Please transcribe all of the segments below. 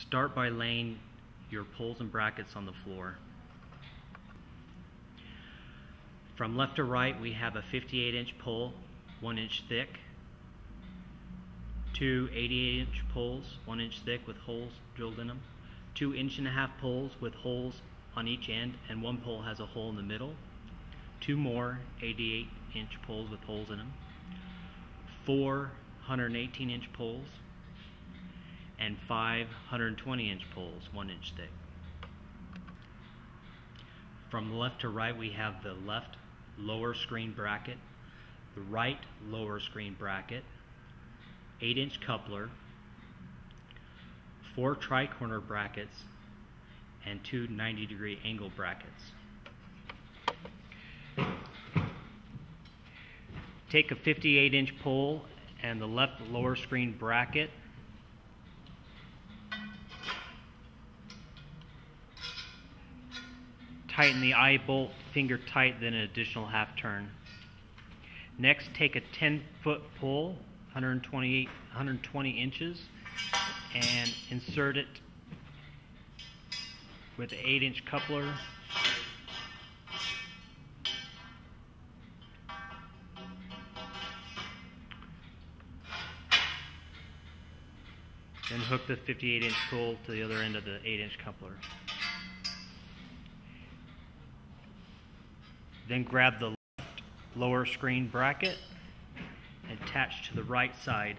Start by laying your poles and brackets on the floor. From left to right, we have a 58-inch pole, 1 inch thick, two 88-inch poles, 1 inch thick with holes drilled in them, 2 1.5-inch poles with holes on each end, and one pole has a hole in the middle, 2 more 88-inch poles with holes in them, 4 118-inch poles, and 5 120-inch poles, 1 inch thick. From left to right, we have the left lower screen bracket, the right lower screen bracket, 8-inch coupler, 4 tri-corner brackets, and 2 90-degree angle brackets. Take a 58-inch pole and the left lower screen bracket, tighten the eye bolt finger tight, then an additional half turn. Next, take a 10-foot pole, 120 inches, and insert it with the 8-inch coupler. Then hook the 58-inch pole to the other end of the 8-inch coupler. Then grab the left lower screen bracket and attach to the right side.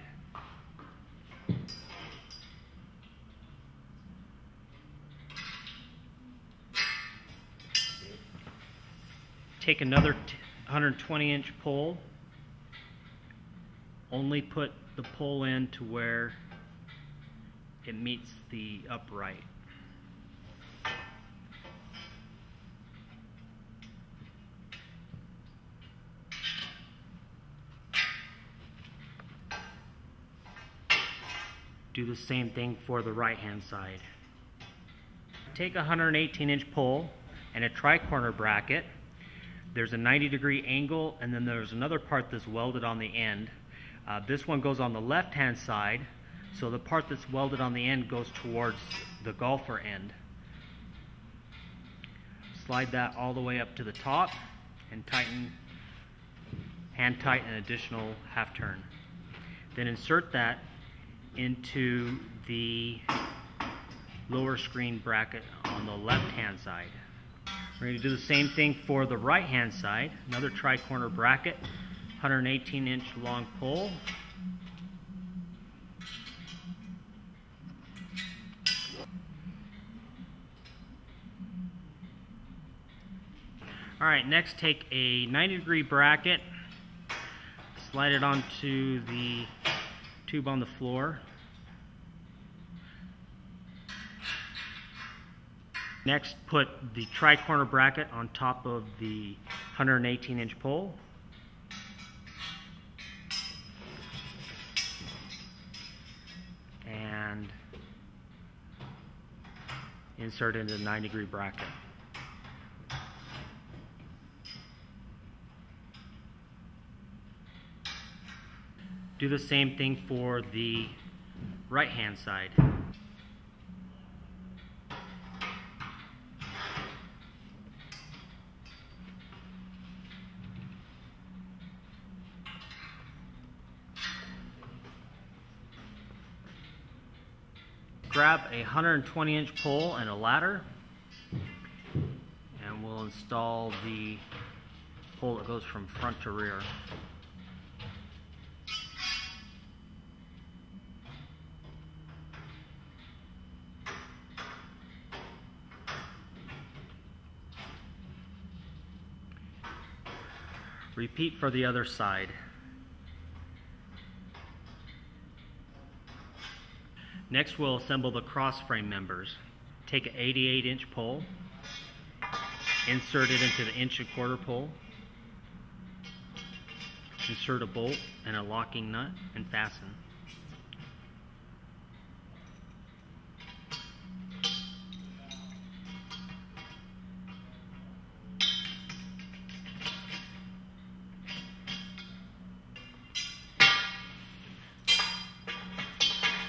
Take another 120-inch pole. Only put the pole in to where it meets the upright. Do the same thing for the right hand side. Take a 118-inch pole and a tri-corner bracket. There's a 90-degree angle, and then there's another part that's welded on the end. This one goes on the left hand side, so the part that's welded on the end goes towards the golfer end. Slide that all the way up to the top and hand tighten an additional half turn. Then insert that into the lower screen bracket on the left hand side. We're going to do the same thing for the right hand side. Another tri-corner bracket, 118-inch long pole. Alright, next take a 90-degree bracket, slide it onto the tube on the floor. Next, put the tri-corner bracket on top of the 118-inch pole. And insert it into the 90-degree bracket. Do the same thing for the right-hand side. Grab a 120-inch pole and a ladder, and we'll install the pole that goes from front to rear. Repeat for the other side. Next, we'll assemble the cross frame members. Take an 88-inch pole, insert it into the 1.25-inch pole, insert a bolt and a locking nut, and fasten.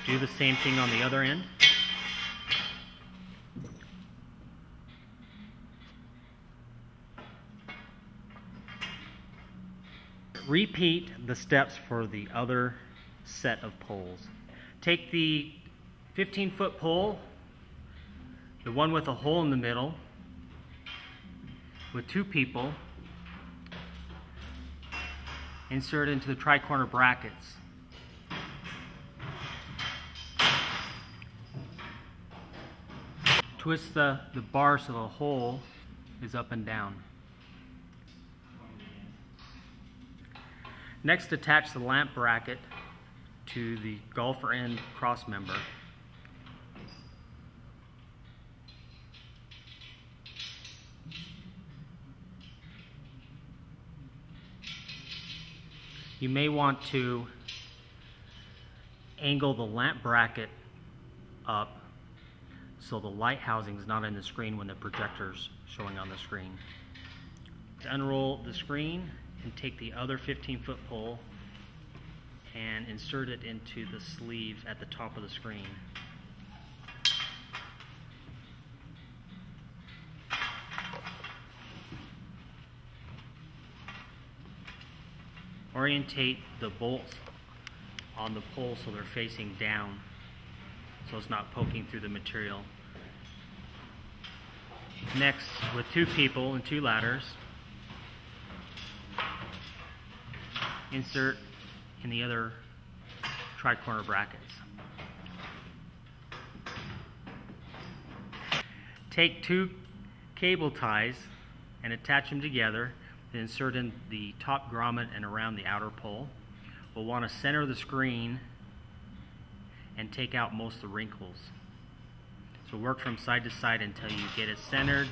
Do the same thing on the other end. Repeat the steps for the other set of poles. Take the 15-foot pole, the one with a hole in the middle, with 2 people, insert into the tri-corner brackets. Twist the bar so the hole is up and down. Next, attach the lamp bracket to the golfer end cross member. You may want to angle the lamp bracket up so the light housing is not in the screen when the projector's showing on the screen. Unroll the screen and take the other 15-foot pole and insert it into the sleeve at the top of the screen. Orientate the bolts on the pole so they're facing down, so it's not poking through the material. Next, with 2 people and 2 ladders, insert in the other tri-corner brackets. Take 2 cable ties and attach them together, then insert in the top grommet and around the outer pole. We'll want to center the screen and take out most of the wrinkles. So work from side to side until you get it centered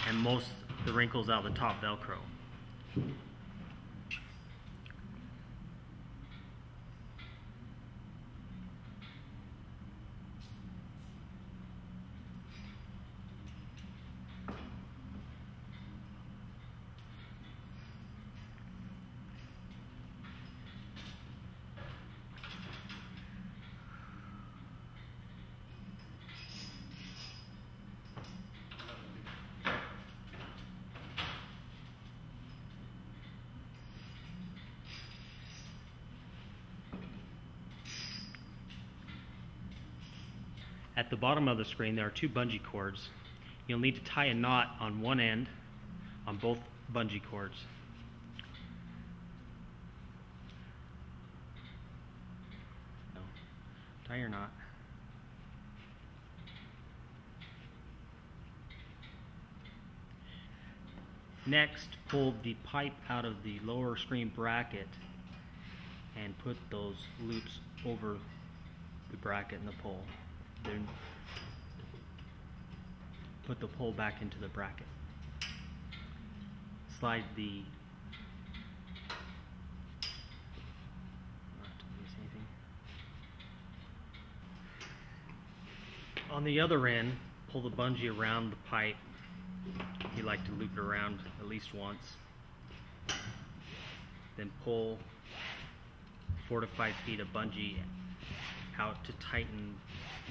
and most of the wrinkles out of the top Velcro. At the bottom of the screen there are 2 bungee cords. You'll need to tie a knot on one end on both bungee cords. No. Tie your knot. Next, pull the pipe out of the lower screen bracket and put those loops over the bracket and the pole. Then put the pole back into the bracket. Slide the on the other end, pull the bungee around the pipe. You like to loop it around at least once. Then pull 4 to 5 feet of bungee out to tighten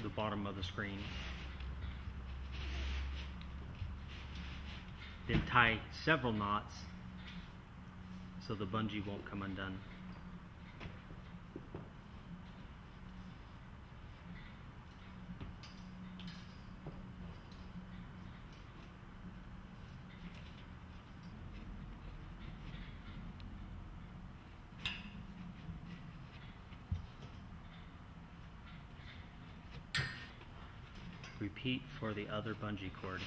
the bottom of the screen. Then tie several knots so the bungee won't come undone. Repeat for the other bungee cord.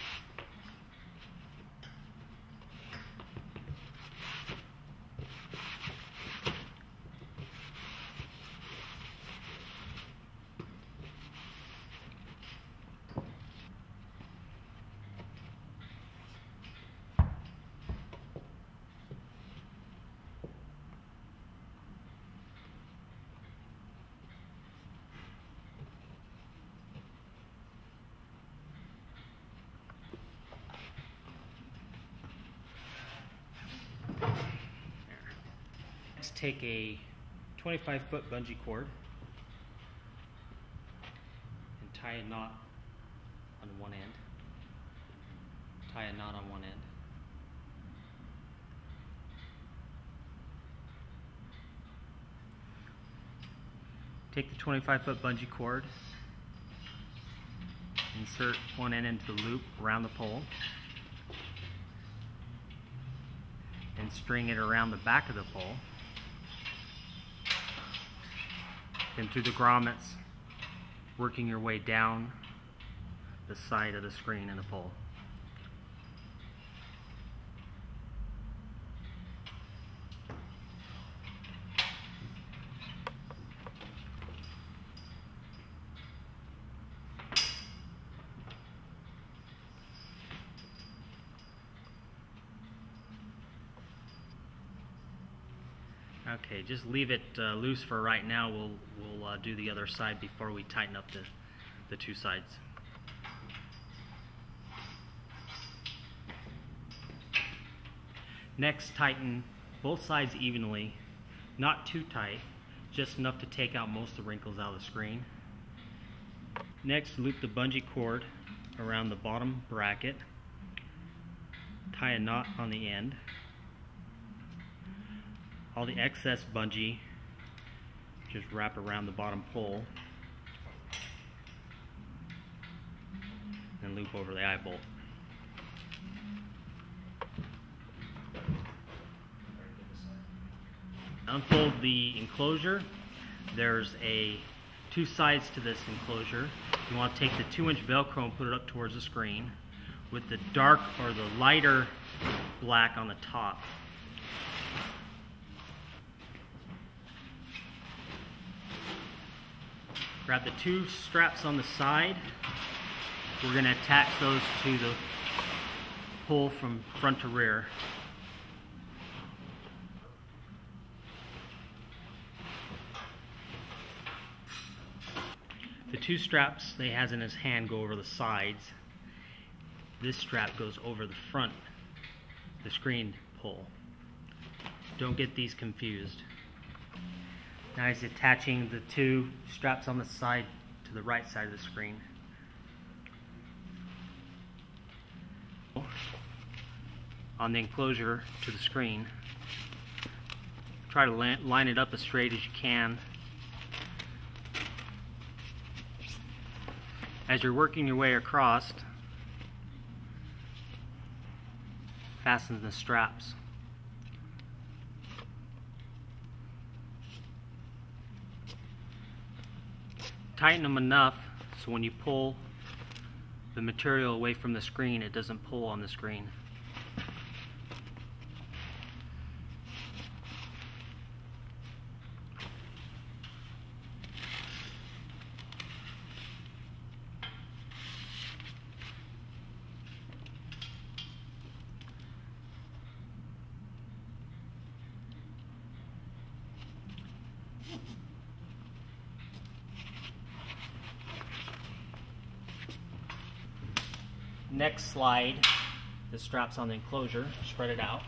Next, take a 25-foot bungee cord and tie a knot on one end. Tie a knot on one end. Take the 25-foot bungee cord, insert one end into the loop around the pole, and string it around the back of the pole, then through the grommets, working your way down the side of the screen and the pole. Okay, just leave it loose for right now. We'll do the other side before we tighten up the two sides. Next, tighten both sides evenly, not too tight, just enough to take out most of the wrinkles out of the screen. Next, loop the bungee cord around the bottom bracket, tie a knot on the end. All the excess bungee just wrap around the bottom pole and loop over the eye bolt. Unfold the enclosure. There's two sides to this enclosure. You want to take the 2-inch Velcro and put it up towards the screen with the dark or the lighter black on the top. Grab the two straps on the side. We're going to attach those to the pole from front to rear. The two straps that he has in his hand go over the sides. This strap goes over the front, the screen pole. Don't get these confused. Now he's attaching the two straps on the side to the right side of the screen. On the enclosure to the screen, try to line it up as straight as you can. As you're working your way across, fasten the straps. Tighten them enough so when you pull the material away from the screen, it doesn't pull on the screen. Next, slide the straps on the enclosure, spread it out.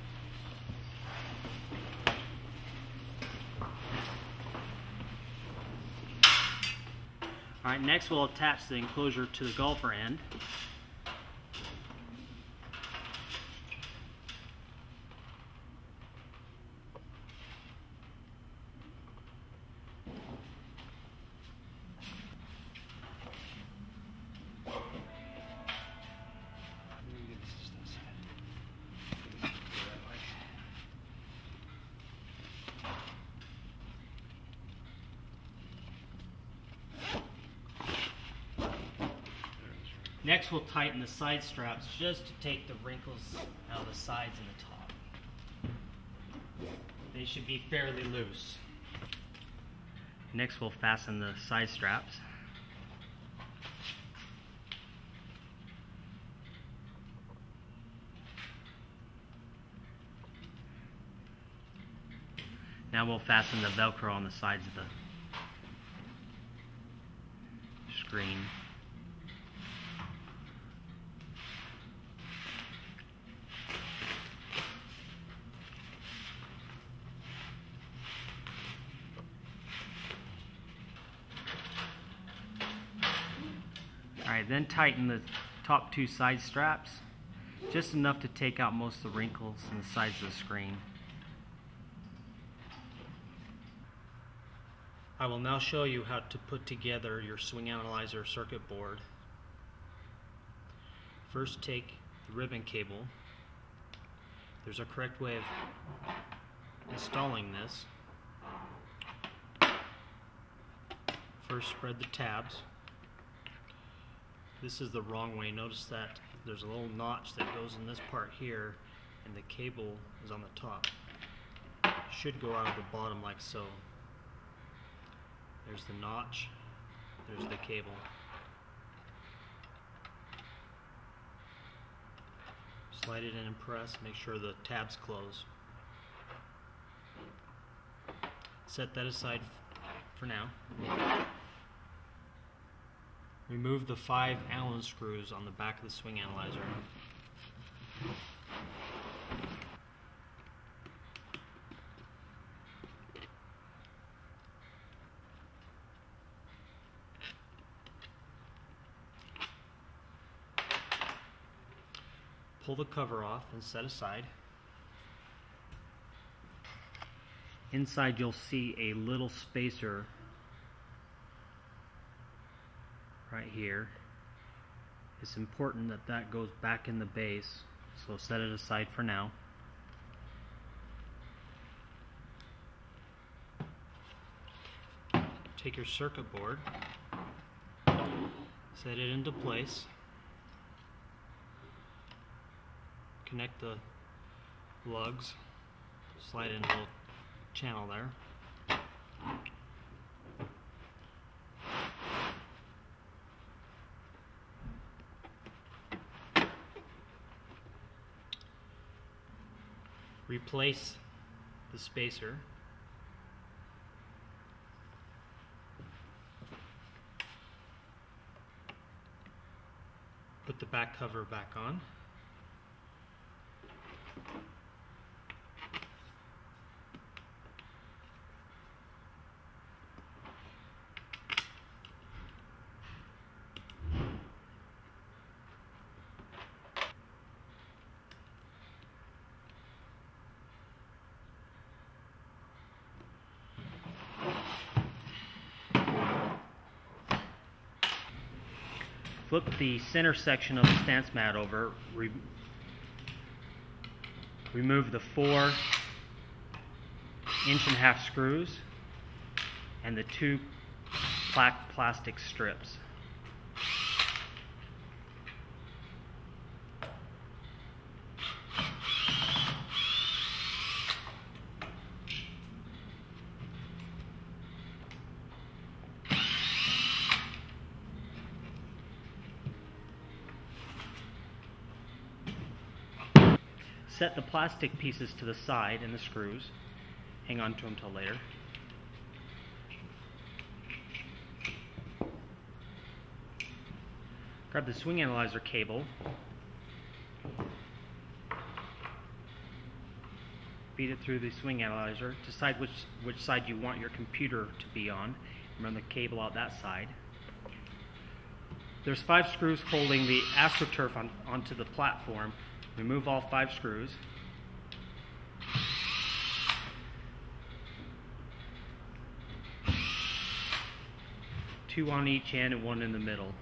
Alright, next we'll attach the enclosure to the golfer end. Next we'll tighten the side straps just to take the wrinkles out of the sides and the top. They should be fairly loose. Next we'll fasten the side straps. Now we'll fasten the Velcro on the sides of the screen. Alright, then tighten the top two side straps, just enough to take out most of the wrinkles in the sides of the screen. I will now show you how to put together your swing analyzer circuit board. First, take the ribbon cable. There's a correct way of installing this. First, spread the tabs. This is the wrong way. Notice that there's a little notch that goes in this part here, and the cable is on the top. It should go out of the bottom like so. There's the notch, there's the cable. Slide it in and press, make sure the tabs close. Set that aside for now. Remove the 5 Allen screws on the back of the swing analyzer. Pull the cover off and set aside. Inside you'll see a little spacer right here. It's important that that goes back in the base, so set it aside for now. Take your circuit board, set it into place. Connect the lugs, slide in a little channel there. Replace the spacer. Put the back cover back on. Flip the center section of the stance mat over. Remove the 4 1.5-inch screws and the 2 black plastic strips. Set the plastic pieces to the side and the screws. Hang on to them till later. Grab the swing analyzer cable. Feed it through the swing analyzer. Decide which side you want your computer to be on. Run the cable out that side. There's 5 screws holding the AstroTurf onto the platform. Remove all 5 screws. Two on each end and 1 in the middle.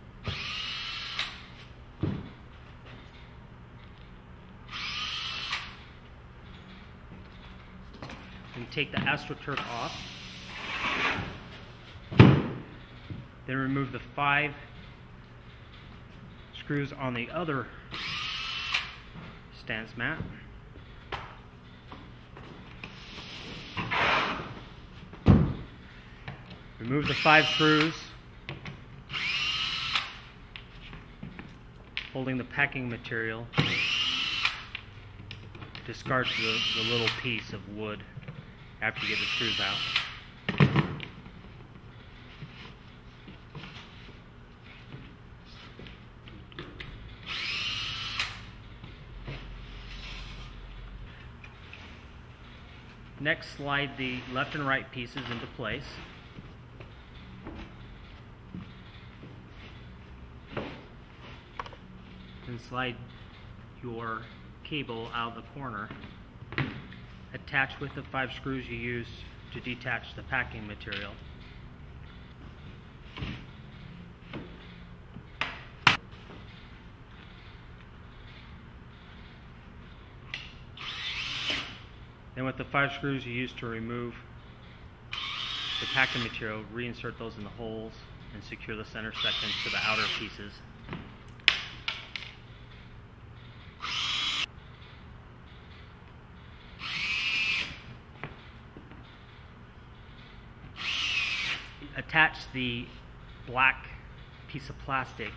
And take the AstroTurf off. Then remove the 5 screws on the other stance mat. Remove the 5 screws holding the packing material. Discard the little piece of wood after you get the screws out. Next, slide the left and right pieces into place. Then slide your cable out of the corner. Attach with the 5 screws you used to detach the packing material. Then with the 5 screws you use to remove the packing material, reinsert those in the holes and secure the center section to the outer pieces. Attach the black piece of plastic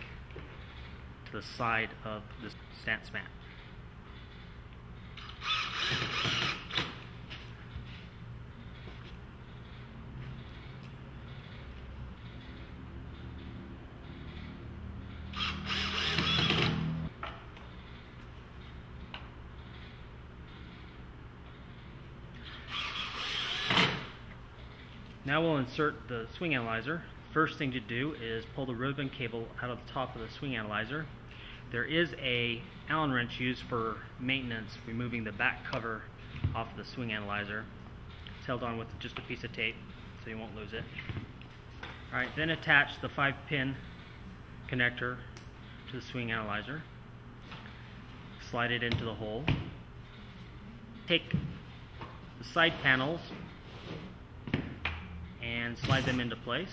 to the side of the stance mat. Now we'll insert the swing analyzer. First thing to do is pull the ribbon cable out of the top of the swing analyzer. There is a Allen wrench used for maintenance, removing the back cover off of the swing analyzer. It's held on with just a piece of tape so you won't lose it. Alright, then attach the 5-pin connector to the swing analyzer. Slide it into the hole. Take the side panels and slide them into place.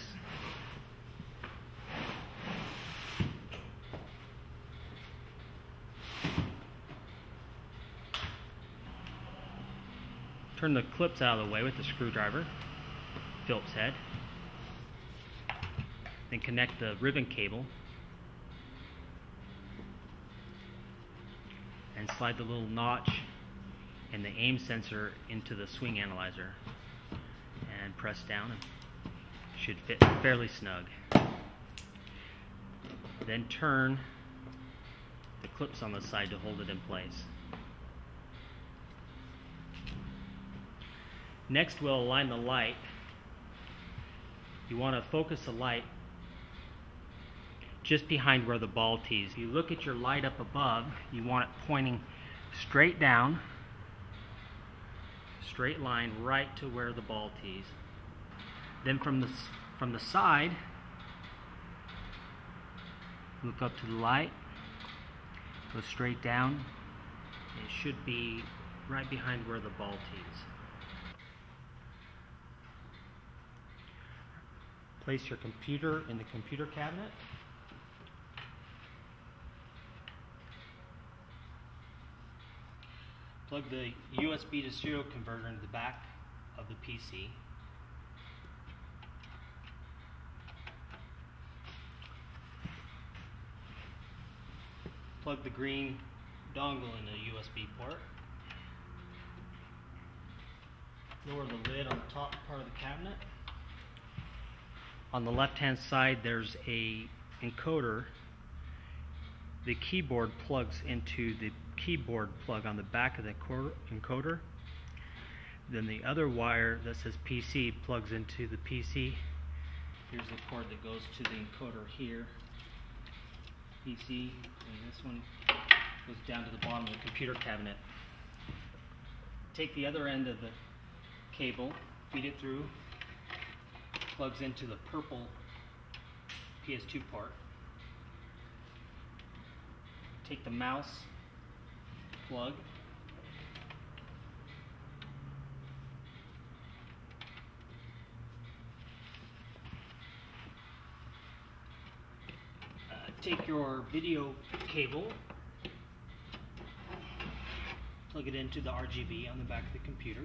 Turn the clips out of the way with the screwdriver, Phillips head. Then connect the ribbon cable and slide the little notch and the aim sensor into the swing analyzer and press down, and should fit fairly snug. Then turn the clips on the side to hold it in place. Next we'll align the light. You want to focus the light just behind where the ball tees. If you look at your light up above, you want it pointing straight down, straight line right to where the ball tees. Then from the side, look up to the light, go straight down. It should be right behind where the ball tees. Place your computer in the computer cabinet. Plug the USB to serial converter into the back of the PC. Plug the green dongle in the USB port. Lower the lid on the top part of the cabinet. On the left-hand side, there's a encoder. The keyboard plugs into the keyboard plug on the back of the encoder. Then the other wire that says PC plugs into the PC. Here's the cord that goes to the encoder here. PC, and this one goes down to the bottom of the computer cabinet. Take the other end of the cable, feed it through, plugs into the purple PS2 port. Take the mouse plug, take your video cable, plug it into the RGB on the back of the computer.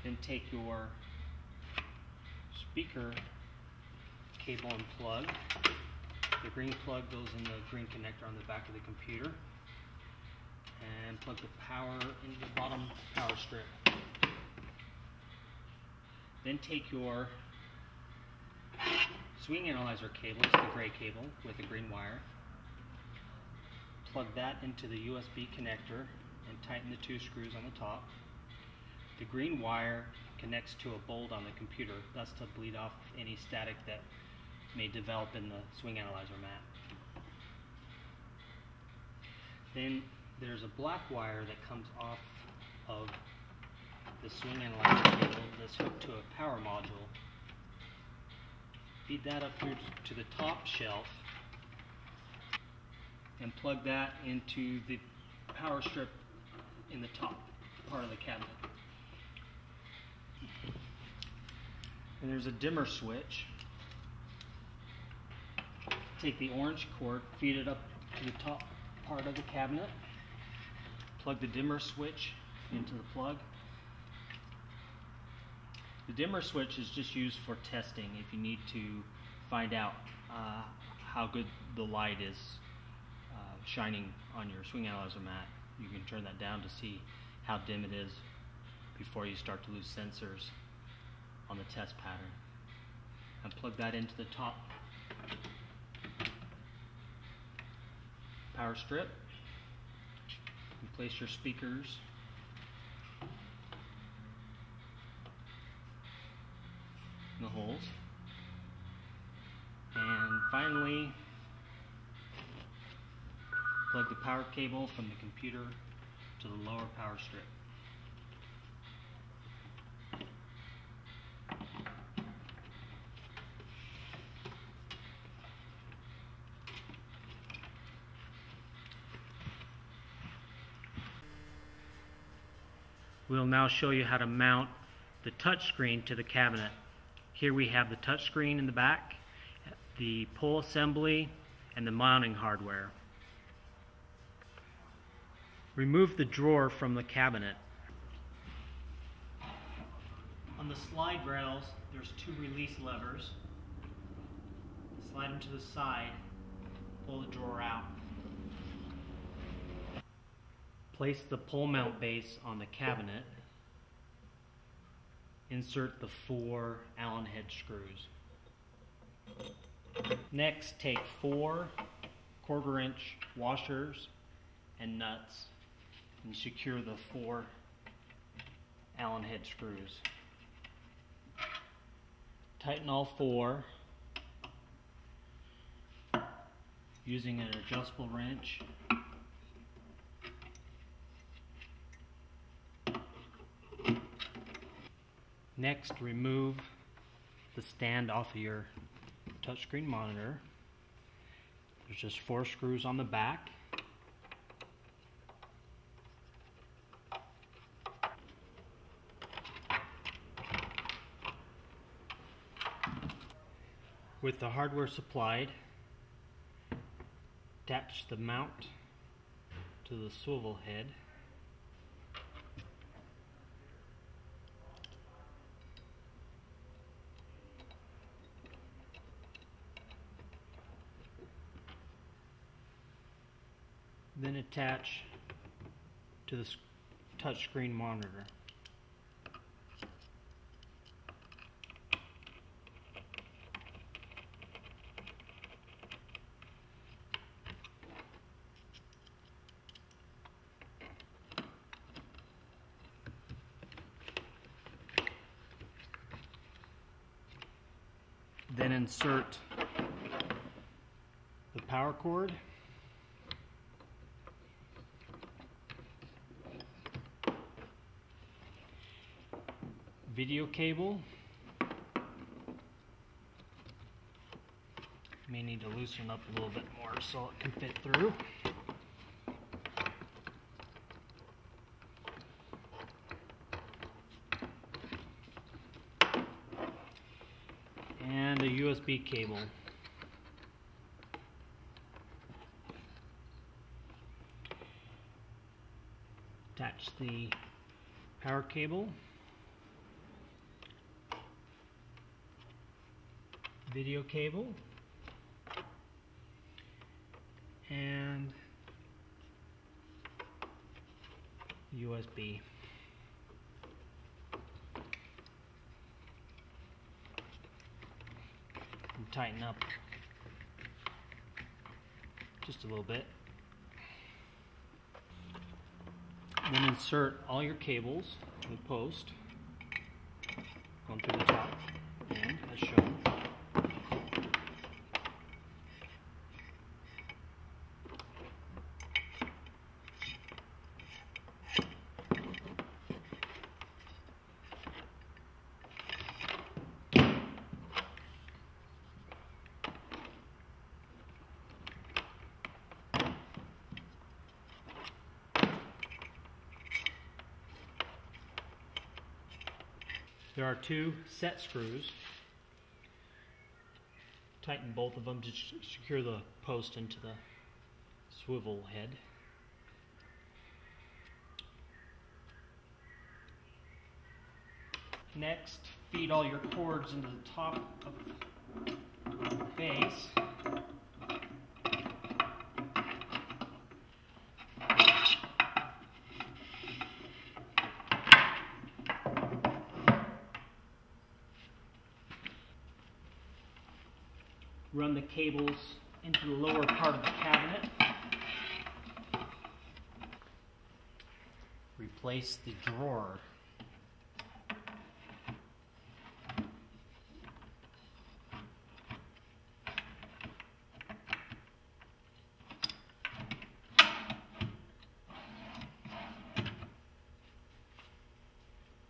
Then take your speaker cable and plug. The green plug goes in the green connector on the back of the computer. And plug the power into the bottom power strip. Then take your swing analyzer cable, it's the gray cable with a green wire. Plug that into the USB connector and tighten the 2 screws on the top. The green wire connects to a bolt on the computer, thus to bleed off any static that may develop in the swing analyzer mat. Then there's a black wire that comes off of the swing analyzer cable that's hooked to a power module. Feed that up here to the top shelf and plug that into the power strip in the top part of the cabinet. And there's a dimmer switch. Take the orange cord, feed it up to the top part of the cabinet, plug the dimmer switch into the plug. The dimmer switch is just used for testing if you need to find out how good the light is shining on your swing analyzer mat. You can turn that down to see how dim it is before you start to lose sensors on the test pattern. And plug that into the top power strip. And place your speakers in the holes. And finally, plug the power cable from the computer to the lower power strip. We'll now show you how to mount the touchscreen to the cabinet. Here we have the touchscreen in the back, the pull assembly, and the mounting hardware. Remove the drawer from the cabinet. On the slide rails, there's two release levers. Slide them to the side, pull the drawer out. Place the pull mount base on the cabinet. Insert the 4 Allen head screws. Next, take 4 1/4-inch washers and nuts and secure the 4 Allen head screws. Tighten all 4 using an adjustable wrench. Next, remove the stand off of your touchscreen monitor. There's just 4 screws on the back. With the hardware supplied, attach the mount to the swivel head. Then attach to the touchscreen monitor. Then insert the power cord. Video cable. May need to loosen up a little bit more so it can fit through. And a USB cable. Attach the power cable, video cable, and USB. And tighten up just a little bit. Then insert all your cables in the post, going through the top and as shown. There are 2 set screws. Tighten both of them to secure the post into the swivel head. Next, feed all your cords into the top of the base. Run the cables into the lower part of the cabinet. Replace the drawer.